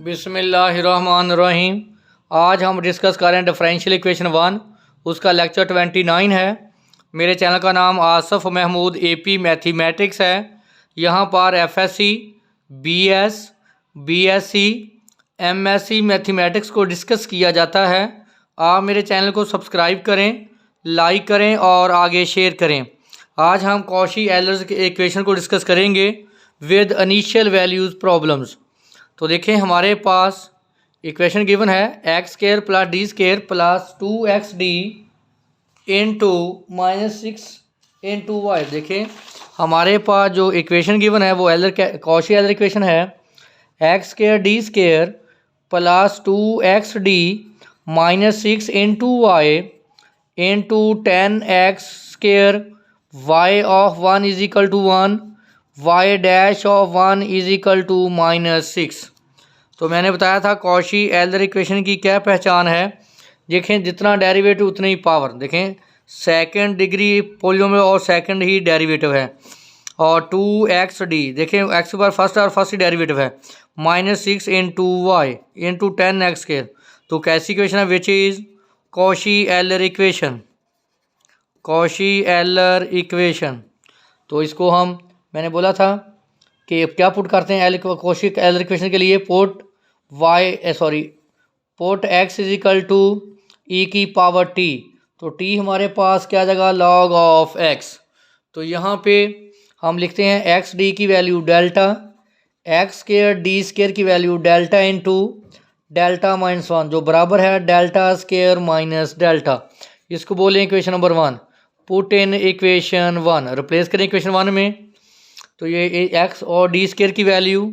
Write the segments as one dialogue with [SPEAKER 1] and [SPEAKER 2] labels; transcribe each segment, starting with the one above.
[SPEAKER 1] बिस्मिल्लाहिर्रहमानिर्रहीम। आज हम डिस्कस कर रहे हैं डिफरेंशियल इक्वेशन 1, उसका लेक्चर 29 है। मेरे चैनल का नाम आसफ़ महमूद AP मैथमेटिक्स है। यहाँ पर FSC, BS, BSc, MSc mathematics को डिस्कस किया जाता है। आप मेरे चैनल को सब्सक्राइब करें, लाइक करें और आगे शेयर करें। आज हम कॉशी एलर के इक्वेशन को डिस्कस करेंगे विद इनिशियल वैल्यूज़ प्रॉब्लम्स। तो देखें, हमारे पास इक्वेशन गिवन है x square plus d square plus 2xd into -6 into y. देखें, हमारे पास जो इक्वेशन गिवन है वो कॉशी एलर इक्वेशन है x square D square plus 2xd -6 into y into 10x square y of 1 is equal to 1 y dash of 1 is equal to -6। तो मैंने बताया था कॉशी एलर इक्वेशन की क्या पहचान है। देखें, जितना डेरिवेटिव उतनी ही पावर। देखें, सेकंड डिग्री पोलिनोमियल और सेकंड ही डेरिवेटिव है। और 2xd, देखें एक्स पर फर्स्ट और फर्स्ट ही डेरिवेटिव है, -6 into y into 10x square. तो कैसी इक्वेशन है? Which is Cauchy Euler equation. Cauchy Euler equation. तो इसको मैंने बोला था कि क्या पुट करते हैं कॉशी एलर इक्वेशन के लिए? Put x is equal to e की पावर t। तो t हमारे पास क्या जगह? log of x। तो यहाँ पे हम लिखते हैं एक्स डी की value delta, x square D square की वैल्यू डेल्टा इंटू डेल्टा -1, जो बराबर है डेल्टा स्क्वायर माइनस डेल्टा। इसको बोलें equation number 1। Put in equation 1, replace करें इक्वेशन 1 में। तो ये एक्स और डी स्क्वायर की value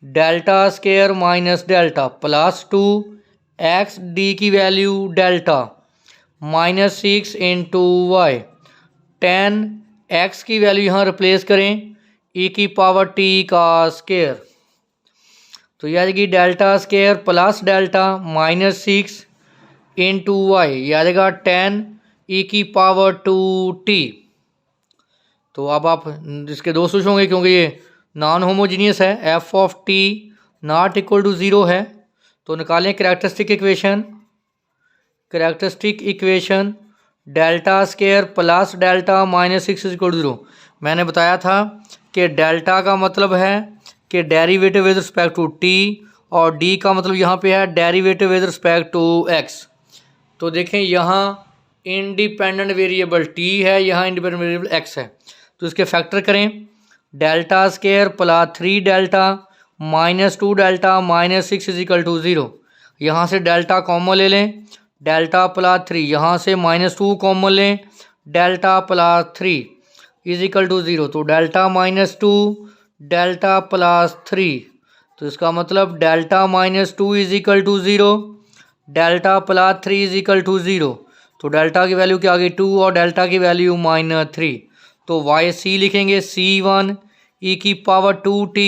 [SPEAKER 1] delta square minus delta plus 2 x D की value delta -6 into y 10 x की वैल्यू यहाँ रिप्लेस करें e की पावर t का स्क्वायर। तो यह आ जाएगी delta square plus delta -6 into y, यह आ जाएगा 10 e की पावर 2t। तो अब आप इसके दो सोच होंगे क्योंकि ये नॉन होमोजीनियस है, f of t not equal to 0 है। तो निकालें characteristic equation. Characteristic equation delta square plus delta -6 is equal to 0। मैंने बताया था कि डेल्टा का मतलब है कि derivative with respect to t, और डी का मतलब यहाँ पे है derivative with respect to x. तो देखें, यहाँ इंडिपेंडेंट वेरिएबल t है, यहाँ इंडिपेंडेंट वेरिएबल x है। तो इसके फैक्टर करें, delta square plus 3 delta -2 delta -6 is equal to 0। यहाँ से डेल्टा कॉमन ले लें, डेल्टा प्लस 3, यहाँ से -2 कॉमन लें, delta plus 3 is equal to 0। तो डेल्टा -2 डेल्टा प्लस 3, तो इसका मतलब delta -2 is equal to 0, delta plus 3 is equal to 0। तो डेल्टा की वैल्यू क्या आ गई? 2 और डेल्टा की वैल्यू -3। तो YC लिखेंगे C1 e की पावर 2t,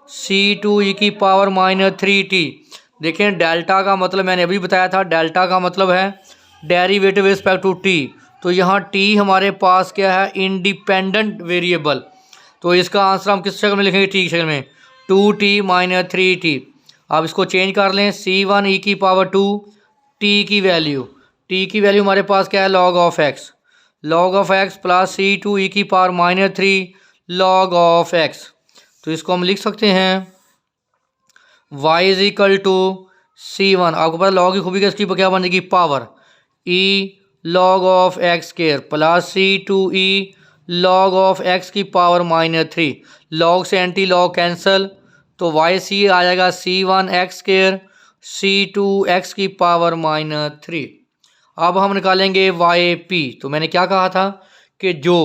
[SPEAKER 1] C2 e की पावर -3t। देखें, डेल्टा का मतलब मैंने अभी बताया था, डेल्टा का मतलब है डेरिवेटिव रिस्पेक्ट टू t। तो यहाँ t हमारे पास क्या है? Independent variable. तो इसका आंसर हम किस शक्ल में लिखेंगे? t की शक्ल में, 2t -3t। अब इसको चेंज कर लें, C1 e की पावर 2 t की वैल्यू हमारे पास क्या है? log of x। log of x plus C2 e की पावर -3 log ऑफ x। तो इसको हम लिख सकते हैं y is equal to C1। आपको पता log की खूबी का इसकी क्या बन जाएगी? Power e log of x square plus C2e log of x की पावर -3। log से एंटी log कैंसल, तो YC आ जाएगा C1 x square C2 x की पावर -3। अब हम निकालेंगे YP। तो मैंने क्या कहा था कि जो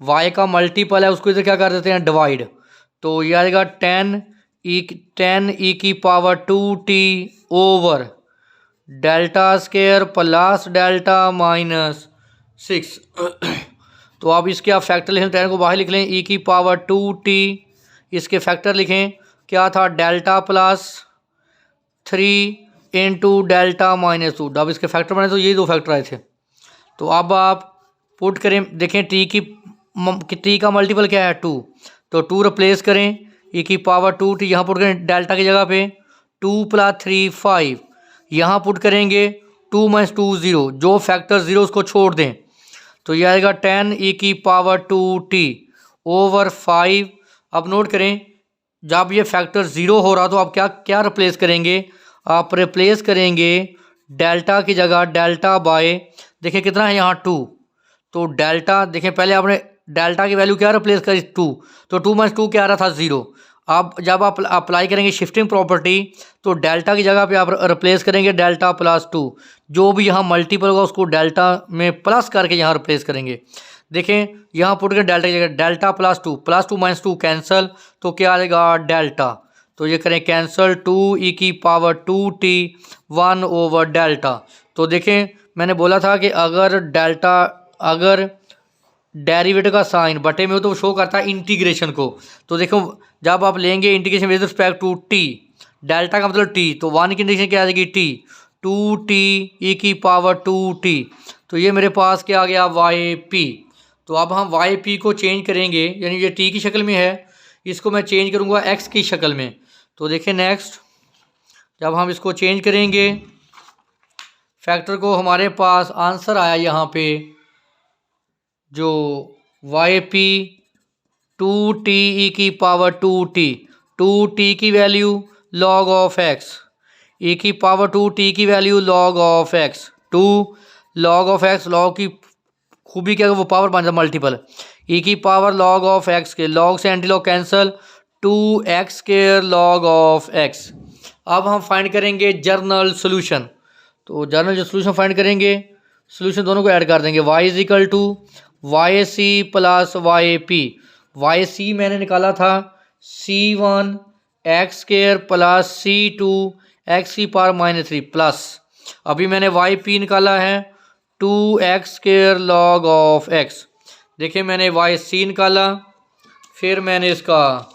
[SPEAKER 1] y का मल्टीपल है उसको इधर क्या कर देते हैं? डिवाइड। तो यह आ जाएगा 10 e की power 2t over delta square plus delta -6। तो अब इसके आप फैक्टर लिखें, 10 को बाहर लिख लें, e की पावर 2t, इसके फैक्टर लिखें, क्या था? Delta plus 3 into delta -2। अब इसके फैक्टर बने तो ये दो फैक्टर आए थे। तो अब आप पुट करें, देखें टी का मल्टीपल क्या है? 2। तो 2 रिप्लेस करें, ई की पावर 2t, यहाँ पुट करें डेल्टा की जगह पे 2 + 3 5, यहाँ पुट करेंगे 2 - 2 0, जो फैक्टर 0 उसको छोड़ दें तो यह आएगा 10 ई की पावर 2t ओवर 5। अब नोट करें, जब ये फैक्टर 0 हो रहा तो आप क्या क्या रिप्लेस करेंगे, आप रिप्लेस करेंगे डेल्टा की जगह डेल्टा बाय, देखें कितना है यहाँ 2, तो डेल्टा देखें पहले आपने डेल्टा की वैल्यू क्या रिप्लेस करी 2, तो 2 - 2 क्या आ रहा था 0। अब जब आप अप्लाई करेंगे शिफ्टिंग प्रॉपर्टी तो डेल्टा की जगह पे आप रिप्लेस करेंगे डेल्टा +2, जो भी यहाँ मल्टीपल होगा उसको डेल्टा में प्लस करके यहाँ रिप्लेस करेंगे। देखें यहाँ पुट कर डेल्टा की जगह डेल्टा +2, +2 - 2 कैंसल, तो क्या आएगा डेल्टा, तो ये करें कैंसल 2 ई की पावर 2t 1 ओवर डेल्टा। तो देखें मैंने बोला था कि अगर डेल्टा अगर डेरिवेटिव का साइन बटे में हो तो वो शो करता है इंटीग्रेशन को। तो देखो जब आप लेंगे integration with respect to t, delta का मतलब टी, तो 1 की इंटीग्रेशन क्या आ जाएगी टी, 2t ई की पावर 2t, तो ये मेरे पास क्या आ गया वाई पी। तो अब हम वाई पी को चेंज करेंगे, यानी ये टी की शक्ल में है, इसको मैं चेंज करूँगा एक्स की शक्ल में। तो देखें नेक्स्ट जब हम इसको चेंज करेंगे फैक्टर को, हमारे पास आंसर आया यहाँ पे जो वाई पी 2t ई की पावर 2t, 2t की वैल्यू log ऑफ x, ई की पावर 2t की value log of x, 2 log of x, log की खूबी क्या है वो पावर बन जाता मल्टीपल, ई की पावर log ऑफ x के log से antilog cancel, 2x² log of x। अब हम फाइंड करेंगे जर्नल सोल्यूशन, तो जर्नल जो सोल्यूशन फाइंड करेंगे सोल्यूशन दोनों को ऐड कर देंगे, y = y c plus y p. Y c मैंने निकाला था c1 x² plus c2 x की पावर -3 प्लस, अभी मैंने वाई पी निकाला है 2x² log ऑफ x। देखिए मैंने वाई सी निकाला, फिर मैंने इसका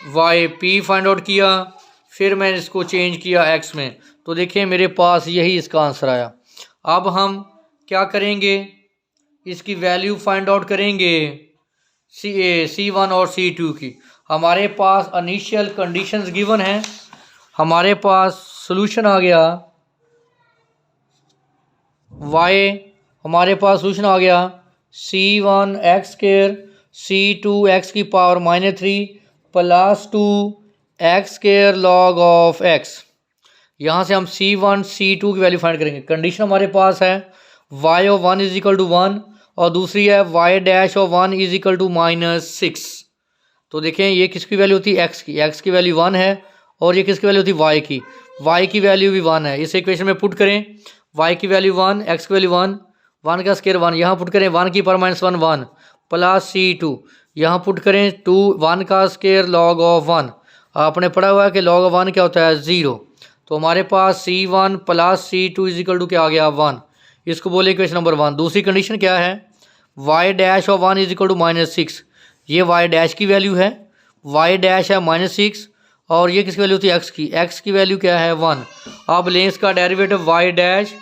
[SPEAKER 1] वाई पी फाइंड आउट किया, फिर मैंने इसको चेंज किया x में, तो देखिए मेरे पास यही इसका आंसर आया। अब हम क्या करेंगे, इसकी वैल्यू फाइंड आउट करेंगे C1 और C2 की। हमारे पास इनिशियल कंडीशंस गिवन हैं, हमारे पास सॉल्यूशन आ गया हमारे पास सॉल्यूशन आ गया C1 x² C2 x की power -3 plus 2 x² log of x। यहाँ से हम C1 C2 की वैल्यू फाइंड करेंगे। कंडीशन हमारे पास है y ऑफ 1 = 1 और दूसरी है y डैश ऑफ 1 = -6। तो देखें ये किसकी वैल्यू होती है x की वैल्यू 1 है, और ये किसकी वैल्यू होती है y की वैल्यू भी 1 है। इस इक्वेशन में पुट करें y की वैल्यू 1, x की वैल्यू 1, 1 का स्क्वायर 1, यहाँ पुट करें 1 की पावर -1 1 प्लस C2, यहाँ पुट करें 2 1 का स्क्वायर log ऑफ 1। आपने पढ़ा हुआ है कि log ऑफ 1 क्या होता है 0, तो हमारे पास C1 प्लस C2 = क्या आ गया 1, इसको बोले इक्वेशन नंबर 1। दूसरी कंडीशन क्या है y डैश ऑफ 1 = -6, ये y डैश की वैल्यू है, y डैश है -6 और ये किसकी वैल्यू होती है x की वैल्यू क्या है 1। अब लें इसका डेरिवेटिव y डैश,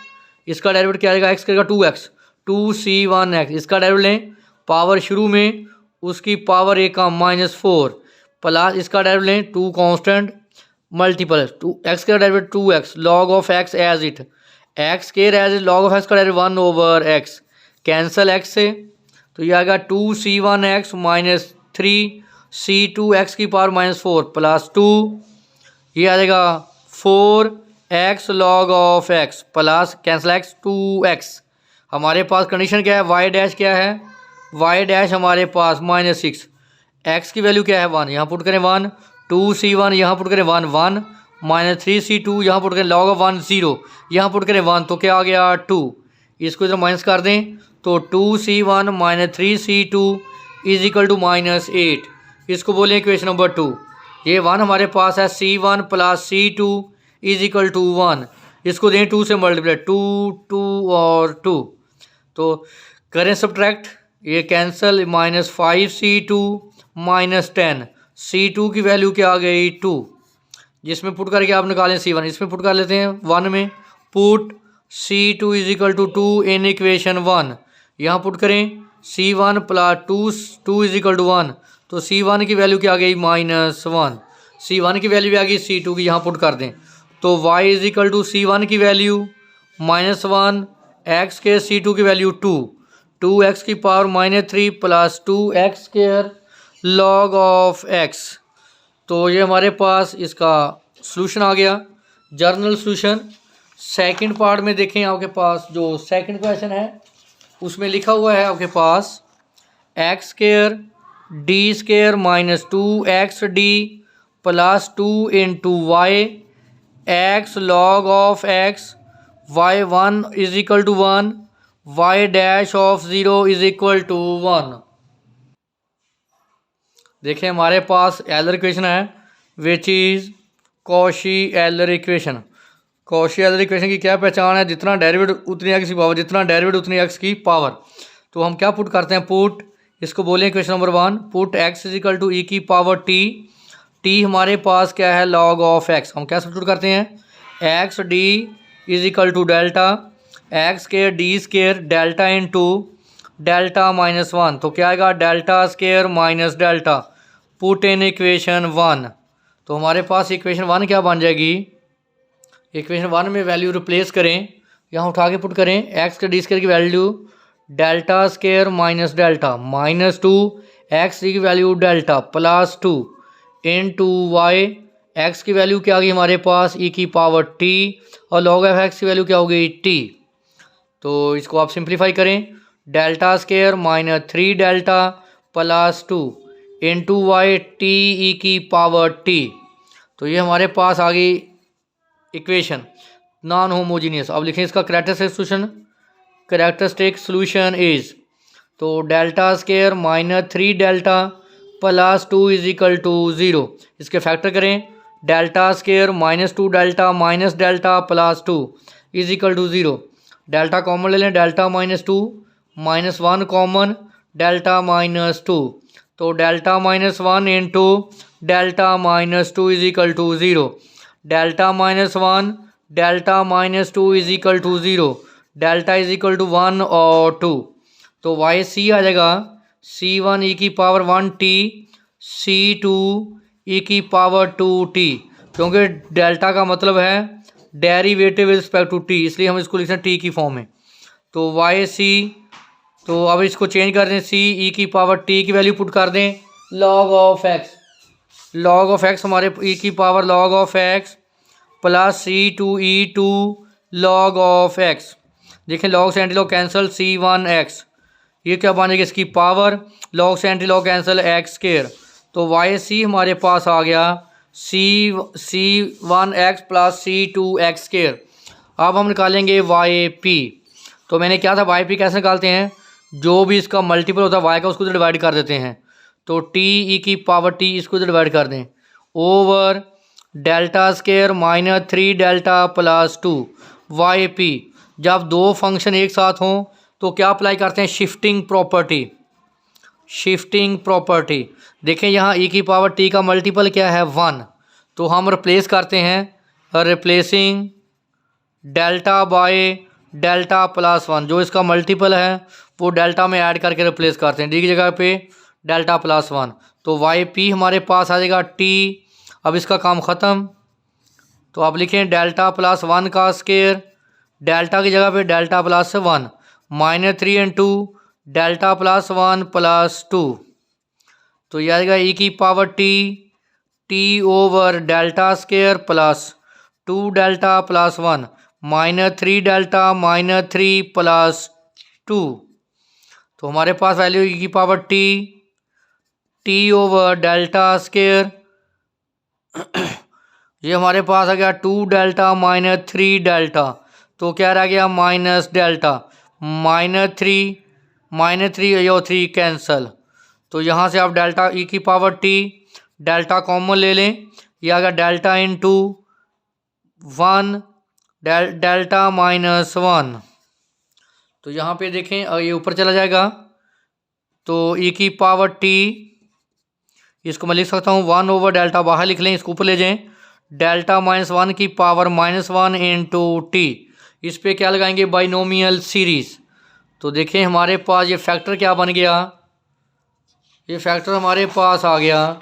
[SPEAKER 1] इसका डेरिवेटिव क्या आएगा x करेगा 2x 2c1x, इसका डेरिवेटिव लें पावर शुरू में उसकी पावर एक का -4 प्लस इसका डेरिवेटिव लें 2 कांस्टेंट मल्टीपल 2x का derivative 2x log of x as it, x के as it log of x का derivative 1 over x, cancel x से, तो ये आएगा 2c1x -3c2x की पावर -4 प्लस 2, ये आ जाएगा 4x log of x plus cancel x 2x। हमारे पास कंडीशन क्या है y डैश क्या है, y डैश हमारे पास -6, x की वैल्यू क्या है 1, यहाँ पुट करें 1, 2c1 यहाँ पुट करें 1 1 -3c2 यहाँ पुट करें log ऑफ 1 0, यहाँ पुट करें 1, तो क्या आ गया 2, इसको इधर माइनस कर दें तो 2c1 -3c2 = -8, इसको बोलें इक्वेशन नंबर 2। ये 1 हमारे पास है c1 प्लस c2 = 1, इसको दें 2 से मल्टीप्लाई 2 2 और 2, तो करें सब्ट्रैक्ट, ये कैंसल -5c2 -10, c2 की वैल्यू क्या आ गई 2, जिसमें पुट करके आप निकालें c1, इसमें पुट कर लेते हैं 1 में, पुट c2 = 2 इन इक्वेशन 1, यहाँ पुट करें c1 प्लस 2 = 1, तो C1 की वैल्यू क्या आ गई -1, C1 की वैल्यू आ गई C2 की, यहाँ पुट कर दें तो y is equal to C1 की वैल्यू -1, x के C2 की वैल्यू 2, 2x की power -3 plus 2x square log of x। तो ये हमारे पास इसका सॉल्यूशन आ गया, जर्नल सॉल्यूशन। सेकंड पार्ट में देखें, आपके पास जो सेकंड क्वेश्चन है उसमें लिखा हुआ है आपके पास x square D square minus 2xd plus 2 into y x log of x y1 is equal to 1, y dash of 0 is equal to 1। देखिए हमारे पास एलर इक्वेशन है which is Cauchy Euler equation. Cauchy Euler equation की क्या पहचान है, जितना derivative उतनी एक्स की पावर, जितना डेरिवेटिव उतनी एक्स की पावर। तो हम क्या पुट करते हैं, पुट, इसको बोलें equation number 1, put x is equal to e की पावर टी, टी हमारे पास क्या है लॉग ऑफ एक्स। हम क्या सब्स्टिट्यूट करते हैं x d is equal to delta x square D square delta into delta -1, तो क्या आएगा delta square minus delta, put in equation 1। तो हमारे पास इक्वेशन 1 क्या बन जाएगी, इक्वेशन 1 में वैल्यू रिप्लेस करें, यहाँ उठा के पुट करें एक्स के डी स्क्वायर की value delta square minus delta -2, x की value delta plus 2 into y, x की वैल्यू क्या आ गई हमारे पास ई की पावर टी और लॉग ऑफ एक्स की वैल्यू क्या हो गई टी। तो इसको आप सिंप्लीफाई करें, delta square -3 delta plus 2 into y T e की पावर टी। तो ये हमारे पास आ गई इक्वेशन नॉन होमोजीनियस। अब लिखें इसका characteristic solution, characteristic solution is, तो delta square -3 delta plus 2 is equal to 0। इसके फैक्टर करें, delta square -2 delta minus delta plus 2 is equal to 0। Delta common ले लें, डेल्टा -2 -1 कॉमन डेल्टा -2, तो delta -1 into delta -2 is equal to 0, delta -1 delta -2 is equal to 0, delta is equal to 1 और 2। तो Y C आ जाएगा C1 ई की power 1t C2 ई की power 2t, क्योंकि delta का मतलब है derivative with respect to t, इसलिए हम इसको लिखते हैं टी की फॉर्म में। तो वाई सी, तो अब इसको चेंज कर दें, सी ई की पावर टी की वैल्यू पुट कर दें log of x, log of x हमारे ई की power log of x plus C2e2 log of x. देखें लॉग से एंटी लॉग कैंसिल, C1x, ये क्या बन जाएगी इसकी पावर, लॉग से anti log cancel x square. तो वाई सी हमारे पास आ गया C1x प्लस C2x स्क्वायर। अब हम निकालेंगे वाई पी। तो मैंने क्या था, वाई पी कैसे निकालते हैं, जो भी इसका मल्टीपल होता है वाई का उसको तो डिवाइड कर देते हैं, तो टी ई की पावर टी इसको डिवाइड कर दें over delta square -3 delta plus 2 y p. जब दो फंक्शन एक साथ हों तो क्या अप्लाई करते हैं, शिफ्टिंग प्रॉपर्टी, शिफ्टिंग प्रॉपर्टी। देखें यहाँ ई की पावर टी का मल्टीपल क्या है 1, तो हम रिप्लेस करते हैं, replacing delta by delta plus 1, जो इसका मल्टीपल है वो डेल्टा में ऐड करके रिप्लेस करते हैं, डी की जगह पे डेल्टा प्लस 1। तो वाई पी हमारे पास आ जाएगा टी। अब इसका काम ख़त्म, तो आप लिखें डेल्टा प्लस 1 का स्क्वायर, डेल्टा की जगह पे delta plus 1 -3 into delta plus 1 plus 2, तो यह आएगा ई की power T, T over delta square plus 2 delta plus 1 -3 delta -3 plus 2। तो हमारे पास वैल्यू ई की power T, T over delta square, ये हमारे पास आ गया 2 डेल्टा -3 डेल्टा, तो क्या रह गया माइनस डेल्टा, -3 यो 3 कैंसल। तो यहाँ से आप डेल्टा ई की पावर टी डेल्टा कॉमन ले लें, यह आ गया डेल्टा इंटू 1 डेल्टा -1। तो यहाँ पे देखें ये ऊपर चला जाएगा, तो ई की पावर टी, इसको मैं लिख सकता हूँ 1 ओवर डेल्टा, बाहर लिख लें, इसको ऊपर ले जाएं, डेल्टा -1 की पावर -1 इंटू टी। इस पे क्या लगाएंगे, बाइनोमियल सीरीज। तो देखें हमारे पास ये फैक्टर क्या बन गया, ये फैक्टर हमारे पास आ गया।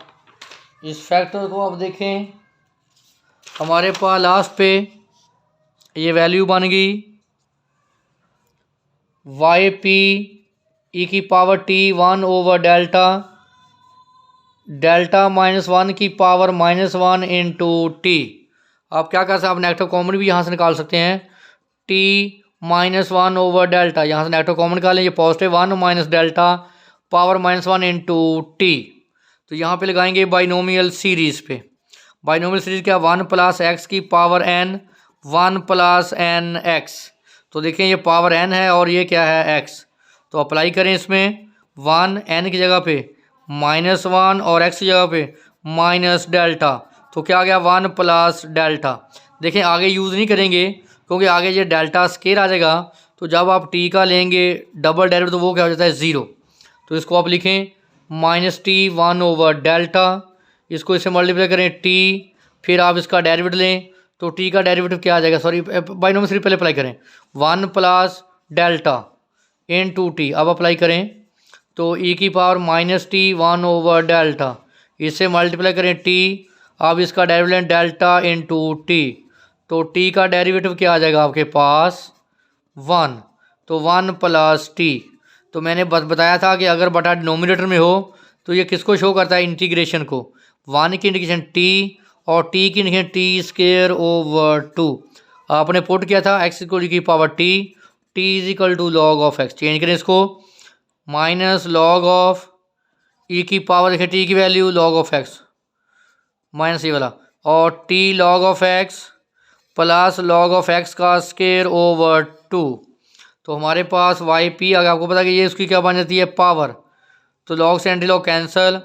[SPEAKER 1] इस फैक्टर को अब देखें, हमारे पास लास्ट पे ये वैल्यू बन गई वाई पी ई की पावर टी 1/डेल्टा डेल्टा -1 की पावर -1 इंटू टी। आप क्या कर सकते हैं, आप नेगेटिव कॉमन भी यहाँ से निकाल सकते हैं। टी -1/डेल्टा, यहाँ से नेगेटिव कॉमन निकालें, ये positive 1 minus delta power -1 into t. तो यहाँ पे लगाएंगे बाइनोमियल सीरीज पे। बाइनोमियल सीरीज क्या, 1 प्लस एक्स की power n 1 plus n x. तो देखें ये पावर n है और ये क्या है x। तो अप्लाई करें इसमें 1 n की जगह पे -1 और x की जगह पे माइनस डेल्टा। तो क्या आ गया 1 प्लस डेल्टा। देखें आगे यूज़ नहीं करेंगे क्योंकि आगे ये डेल्टा स्केयर आ जाएगा। तो जब आप t का लेंगे डबल डेरिवेटिव तो वो क्या हो जाता है 0। तो इसको आप लिखें -t 1/डेल्टा, इसको इससे मल्टीप्लाई करें t, फिर आप इसका डेरिवेटिव लें तो t का डेरिवेटिव क्या आ जाएगा, सॉरी बाइनोमियल सीरीज पहले अप्लाई करें, 1 plus delta into t. अब अप्लाई करें तो e की पावर -t 1/डेल्टा, इससे मल्टीप्लाई करें t, अब इसका डेरिवेटिव डेल्टा इंटू टी। तो t का डेरिवेटिव क्या आ जाएगा आपके पास 1। तो 1 प्लस टी। तो मैंने बताया था कि अगर बटा डिनोमिनेटर में हो तो ये किसको शो करता है, इंटीग्रेशन को। 1 की इंटीग्रेशन t और t की इंटीग्रेशन t²/2। आपने पुट किया था x की power t, t = log of x। Change करें इसको, माइनस लॉग ऑफ e की पावर देखिए t की value log of x minus ये वाला, और t log of x plus log of x का ²/2। तो हमारे पास वाई पी आ गया। आपको पता है कि ये उसकी क्या बन जाती है पावर। तो लॉग से एंटी लॉग कैंसिल,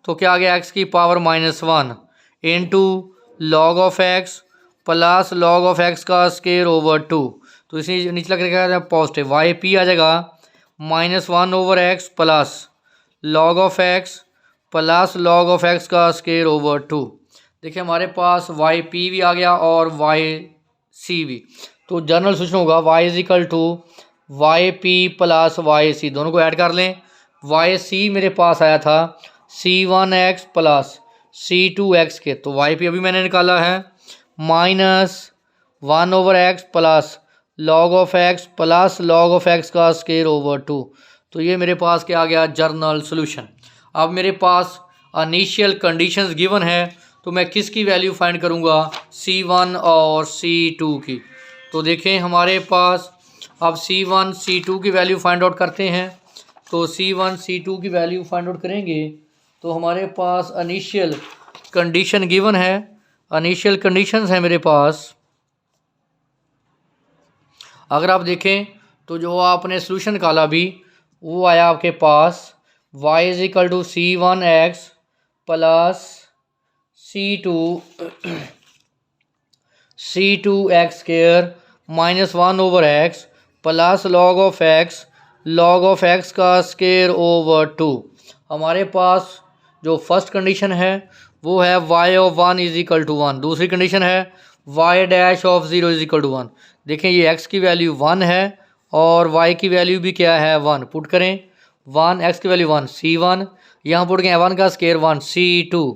[SPEAKER 1] तो क्या आ गया x की power -1 into log of x plus log of x का ²/2। तो इसी नीचे लग रहा है पॉजिटिव, वाई पी आ जाएगा -1/x plus log of x plus log of x का ²/2। देखिए हमारे पास वाई पी भी आ गया और वाई सी भी। तो जनरल सोल्यूशन होगा y = Y P plus Y C, दोनों को ऐड कर लें। वाई सी मेरे पास आया था c1x प्लस c2x के, तो वाई पी अभी मैंने निकाला है -1/x plus log of x plus log of x का ²/2। तो ये मेरे पास क्या आ गया जर्नल सोल्यूशन। अब मेरे पास इनिशियल कंडीशंस गिवन है, तो मैं किसकी वैल्यू फाइंड करूँगा, C1 और C2 की। तो देखें हमारे पास अब C1 C2 की वैल्यू फाइंड आउट करते हैं। तो C1 C2 की वैल्यू फाइंड आउट करेंगे तो हमारे पास इनिशियल कंडीशन गिवन है, इनिशियल कंडीशंस है मेरे पास। अगर आप देखें तो जो आपने सोल्यूशन निकाला भी वो आया आपके पास y = c1x plus c2x² -1/x plus log of x का ²/2। हमारे पास जो फर्स्ट कंडीशन है वो है y ऑफ 1 = 1, दूसरी कंडीशन है y डैश ऑफ 0 = 1। देखें ये x की वैल्यू 1 है और y की वैल्यू भी क्या है 1। पुट करें 1, x की वैल्यू 1 c1, यहाँ पुट करें 1 का स्केयर 1 c2,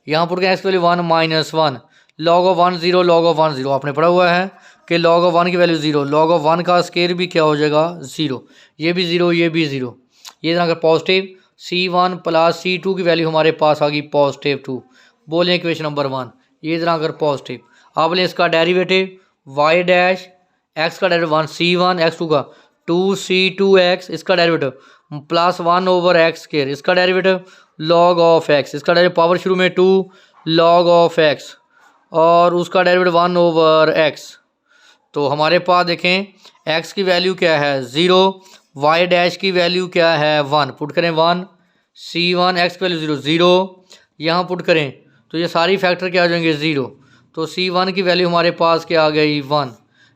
[SPEAKER 1] यहाँ पुट करें x की value 1 -1, log of 1 0, log of 1 0। आपने पढ़ा हुआ है कि log ऑफ 1 की वैल्यू 0, log ऑफ 1 का स्केयर भी क्या हो जाएगा 0, ये भी 0, ये भी 0। ये अगर पॉजिटिव c1 प्लस c2 की वैल्यू हमारे पास आ गई +2। बोलें इक्वेशन नंबर 1, ये इधर अगर पॉजिटिव। अब लें इसका डेरिवेटिव y डैश x का डेरिवेटिव 1 c1, x2 का 2 c2x, इसका डेरिवेटिव +1/x², इसका डेरिवेटिव log ऑफ x, इसका डेरिवेटिव पावर शुरू में 2 log ऑफ x और उसका डेरिवेटिव 1/x। तो हमारे पास देखें x की वैल्यू क्या है 0, y डैश की वैल्यू क्या है 1। पुट करें 1, c1 x की वैल्यू 0 0, यहाँ पुट करें तो ये सारी फैक्टर क्या आ जाएंगे 0। तो c1 की वैल्यू हमारे पास क्या आ गई 1,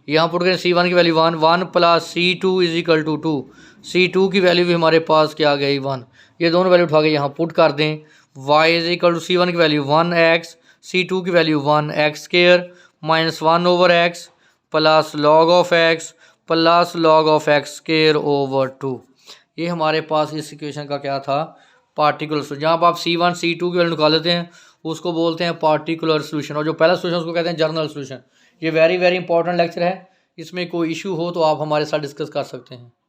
[SPEAKER 1] यहाँ पुट करें c1 की वैल्यू 1, 1 प्लस c2 = 2, c2 की वैल्यू भी हमारे पास क्या आ गई 1। ये दोनों वैल्यू उठा के यहाँ पुट कर दें, y = c1 की वैल्यू 1x, c2 की value 1x² -1/x plus log of x plus log of x² /2। ये हमारे पास इस इक्वेशन का क्या था पार्टिकुलर सोल्यूशन। जहाँ पर आप C1 C2 की वैल्यू निकाल लेते हैं उसको बोलते हैं पार्टिकुलर सोल्यूशन, और जो पहला सोल्यूशन उसको कहते हैं जनरल सोल्यूशन। ये वेरी वेरी इंपॉर्टेंट लेक्चर है, इसमें कोई इशू हो तो आप हमारे साथ डिस्कस कर सकते हैं।